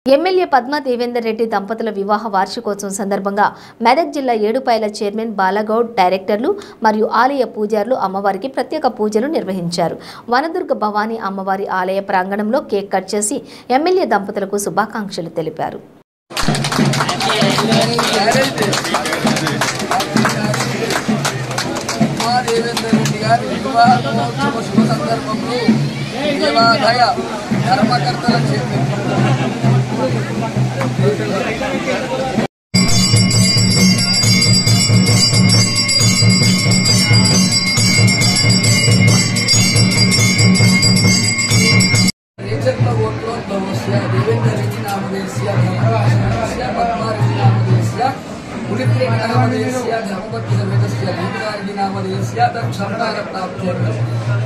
MLA Padma Devender Reddy దంపతుల వివాహ వార్షికోత్సవం సందర్భంగా మెదక్ జిల్లా ఏడుపాయల చైర్మన్ బాలగౌడ్, డైరెక్టర్లు మరియు ఆలయ పూజారులు అమ్మవారికి ప్రత్యేక పూజలు నిర్వహించారు. వనదుర్గ భవానీ అమ్మవారి ఆలయ ప్రాంగణంలో కేక్ కట్ చేసి ఎమ్మెల్యే దంపతులకు శుభాకాంక్షలు తెలిపారు.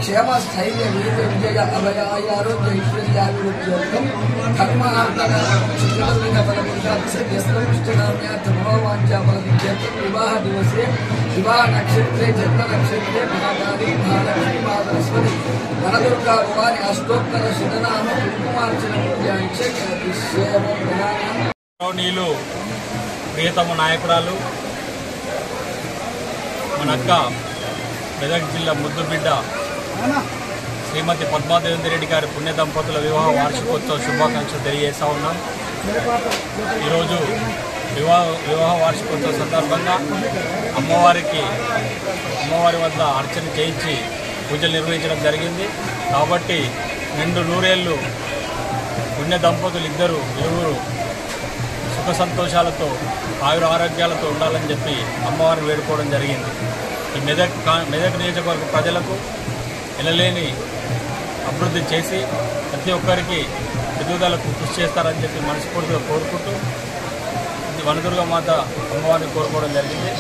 क्षेम स्थैर्य वीर विजय अभय आरोग्य ऐश्वर्याभिवृद्ध्यर्थं कर्मार्थसिद्ध्यर्थं विवाह दिवसे विवाह नक्षत्रे जन्म नक्षत्रे महाकाली महालक्ष्मी महासरस्वती वनदुर्गा भवानी अष्टोत्तर शतनाम कुंकुमार्चन पूजांचे నీళ్ళు ప్రియతమ నాయకురాలు మనక్క మెదక్ జిల్లా ముద్దుబిడ్డ శ్రీమతి పద్మా దేవేందర్ రెడ్డి గారి పుణ్య దంపతుల వివాహ వార్షికోత్సవ శుభాకాంక్షలు తెలియజేస్తా ఉన్నాం. ఈరోజు వివాహ వార్షికోత్సవ సందర్భంగా అమ్మవారి వద్ద అర్చన చేయించి పూజలు నిర్వహించడం జరిగింది. కాబట్టి నిండు నూరేళ్ళు పుణ్య దంపతులు ఇరువురు సుఖ సంతోషాలతో ఆయుర ఆరోగ్యాలతో ఉండాలని చెప్పి అమ్మవారిని వేడుకోవడం జరిగింది. ఈ మెదక్ నియోజకవర్గ ప్రజలకు ఎనలేని అభివృద్ధి చేసి ప్రతి ఒక్కరికి ఎదుగుదలకు కృషి చేస్తారని చెప్పి మనస్ఫూర్తిగా కోరుకుంటూ వనదుర్గ మాత అమ్మవారిని కోరుకోవడం జరిగింది.